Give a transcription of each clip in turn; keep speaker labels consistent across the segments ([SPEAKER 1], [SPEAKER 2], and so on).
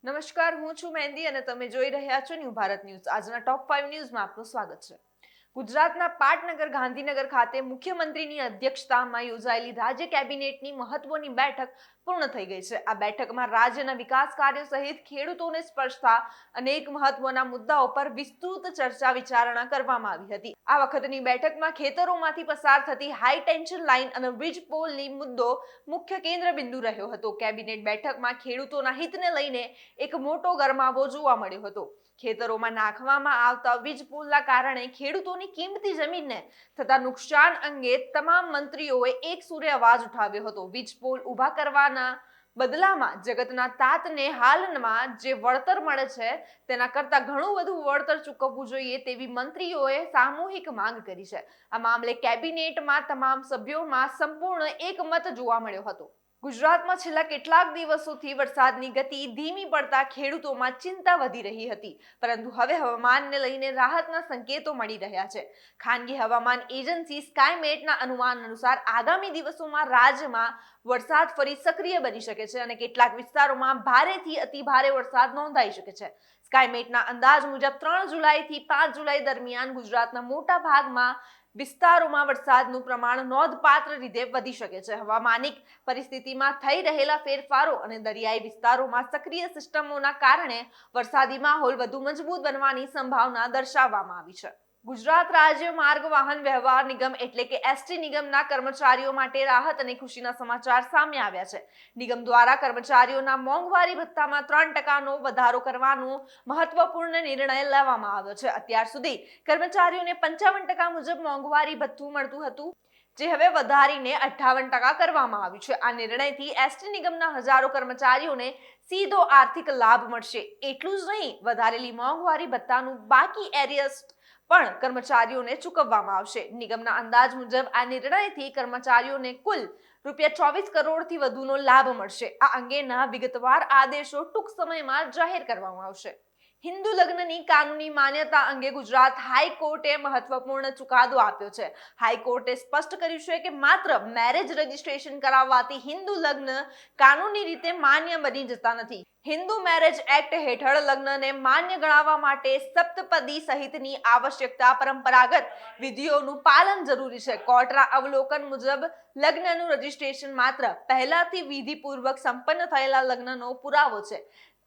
[SPEAKER 1] નમસ્કાર, હું છું મહેંદી અને તમે જોઈ રહ્યા છો ન્યૂ ભારત ન્યૂઝ. આજના ટોપ 5 ન્યૂઝમાં આપનું સ્વાગત છે. ગુજરાતના પાટનગર ગાંધીનગર ખાતે મુખ્યમંત્રીની અધ્યક્ષતામાં યોજાયેલી રાજ્ય કેબિનેટની મહત્વની બેઠક પૂર્ણ થઈ ગઈ છે. આ બેઠકમાં રાજ્યના વિકાસ કાર્યો સહિત ખેડૂતોને સ્પર્શતા અનેક મહત્વના મુદ્દાઓ પર વિસ્તૃત ચર્ચા વિચારણા કરવામાં આવી હતી. આ વખતની બેઠકમાં ખેતરોમાંથી પસાર થતી હાઈ ટેન્શન લાઇન અને વીજ પોલની મુદ્દો મુખ્ય કેન્દ્ર બિંદુ રહ્યો હતો. કેબિનેટ બેઠકમાં ખેડૂતોના હિતને લઈને એક મોટો ગરમાવો જોવા મળ્યો હતો. ખેતરોમાં નાખવામાં આવતા વીજ પુલના કારણે ખેડૂતોની કિંમતી જમીનને થતા નુકસાન અંગે તમામ મંત્રીઓએ એક સુરે અવાજ ઉઠાવ્યો હતો. વીજ પુલ ઊભા કરવાના બદલામાં જગતના તાતને હાલમાં જે વળતર મળે છે તેના કરતા ઘણું વધુ વળતર ચૂકવવું જોઈએ તેવી મંત્રીઓએ સામૂહિક માંગ કરી છે. આ મામલે કેબિનેટમાં તમામ સભ્યોમાં સંપૂર્ણ એકમત જોવા મળ્યો હતો. ગુજરાતમાં છેલ્લા કેટલાક દિવસોથી વરસાદની ગતિ ધીમી પડતા ખેડૂતોમાં ચિંતા વધી રહી હતી, પરંતુ હવે હવામાનને લઈને રાહતના સંકેતો મળી રહ્યા છે. ખાનગી હવામાન એજન્સી સ્કાયમેટના અનુમાન અનુસાર આગામી દિવસોમાં રાજ્યમાં વરસાદ ફરી સક્રિય બની શકે છે અને કેટલાક વિસ્તારોમાં ભારેથી અતિભારે વરસાદ નોંધાઈ શકે છે. સ્કાયમેટના અંદાજ મુજબ 3 જુલાઈથી 5 જુલાઈ દરમિયાન ગુજરાતના મોટા ભાગમાં વિસ્તારોમાં વરસાદનું પ્રમાણ નોંધપાત્ર રીતે વધી શકે છે. હવામાનિક પરિસ્થિતિમાં થઈ રહેલા ફેરફારો અને દરિયાઈ વિસ્તારોમાં સક્રિય સિસ્ટમોના કારણે વરસાદી માહોલ વધુ મજબૂત બનવાની સંભાવના દર્શાવવામાં આવી છે. ગુજરાત રાજ્ય માર્ગ વાહન વ્યવહાર નિગમ એટલે કે એસટી નિગમના કર્મચારીઓ માટે રાહત અને ખુશીના સમાચાર સામે આવ્યા છે. નિગમ દ્વારા કર્મચારીઓના મોંઘવારી ભથ્થામાં 3% વધારો કરવાનો મહત્વપૂર્ણ નિર્ણય લેવામાં આવ્યો છે. અત્યાર સુધી કર્મચારીઓને 55% મુજબ મોંઘવારી ભથ્થું મળતું હતું, જે હવે વધારીને 58% કરવામાં આવ્યું છે. આ નિર્ણયથી એસટી નિગમના હજારો કર્મચારીઓને સીધો આર્થિક લાભ મળશે. એટલું જ નહીં, વધારેલી મોંઘવારી ભથ્થાનું બાકી એરિયર્સ પણ કર્મચારીઓને ચૂકવવામાં આવશે. નિગમના અંદાજ મુજબ આ નિર્ણયથી કર્મચારીઓને કુલ ₹24 કરોડથી વધુનો લાભ મળશે. આ અંગેના વિગતવાર આદેશો ટૂંક સમયમાં જાહેર કરવામાં આવશે. હિન્દુ લગ્નની કાનૂની માન્યતા અંગે ગુજરાત હાઈકોર્ટે મહત્વપૂર્ણ ચુકાદો આપ્યો છે. હાઈકોર્ટે સ્પષ્ટ કર્યું છે કે માત્ર મેરેજ રજિસ્ટ્રેશન કરાવવાથી હિન્દુ લગ્ન કાનૂની રીતે માન્ય બની જતા નથી. હિન્દુ મેરેજ એક્ટ હેઠળ લગ્નને માન્ય ગણાવવા માટે સપ્તપદી સહિતની આવશ્યકતા પરંપરાગત વિધિઓનું પાલન જરૂરી છે. કોર્ટના અવલોકન મુજબ લગ્નનું રજિસ્ટ્રેશન માત્ર પહેલાથી વિધિપૂર્વક સંપન્ન થયેલા લગ્નનો પુરાવો છે.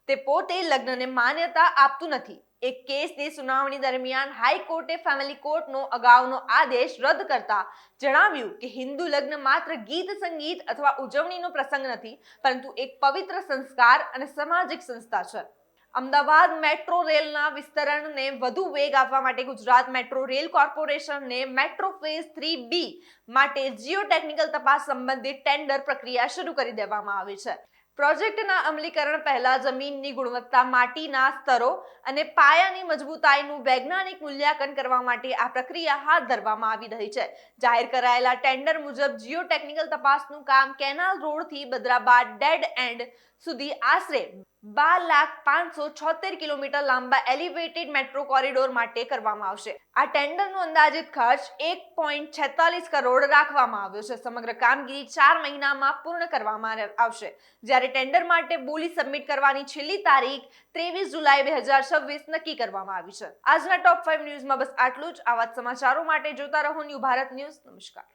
[SPEAKER 1] તે પોતે લગ્નને માન્યતા આપતું નથી. એક કેસની સુનાવણી દરમિયાન હાઈકોર્ટે ફેમિલી કોર્ટનો અગાઉનો આદેશ રદ કરતા જણાવ્યું કે હિન્દુ લગ્ન માત્ર ગીત સંગીત અથવા ઉજવણીનો પ્રસંગ નથી, પરંતુ એક પવિત્ર સંસ્કાર અને સામાજિક સંસ્થા છે. અમદાવાદ મેટ્રો રેલના વિસ્તરણને વધુ વેગ આપવા માટે ગુજરાત મેટ્રો રેલ કોર્પોરેશનને મેટ્રો ફેઝ 3B માટે જીઓટેકનિકલ તપાસ સંબંધિત ટેન્ડર પ્રક્રિયા શરૂ કરી દેવામાં આવી છે. પ્રોજેક્ટના અમલીકરણ પહેલા જમીનની ગુણવત્તા, માટીના સ્તરો અને પાયાની મજબૂતાઈનું વૈજ્ઞાનિક મૂલ્યાંકન કરવા માટે આ પ્રક્રિયા હાથ ધરવામાં આવી રહી છે. જાહેર કરાયેલા ટેન્ડર મુજબ જીઓટેકનિકલ તપાસનું કામ કેનાલ રોડથી બદ્રાબાદ ડેડ એન્ડ સુધી આશરે 12,576 કિલોમીટર લાંબા એલિવેટેડ મેટ્રો કોરિડોર માટે કરવામાં આવશે. આ ટેન્ડરનો અંદાજિત ખર્ચ 1.46 કરોડ રાખવામાં આવ્યો છે. સમગ્ર કામગીરી 4 મહિનામાં પૂર્ણ કરવામાં આવશે, જ્યારે ટેન્ડર માટે બોલી સબમિટ કરવાની છેલ્લી તારીખ 23 જુલાઈ 2026 નક્કી કરવામાં આવી છે. આજના ટોપ 5 ન્યૂઝમાં બસ આટલું જ. આવા સમાચારો માટે જોતા રહો ન્યૂ ભારત ન્યૂઝ. નમસ્કાર.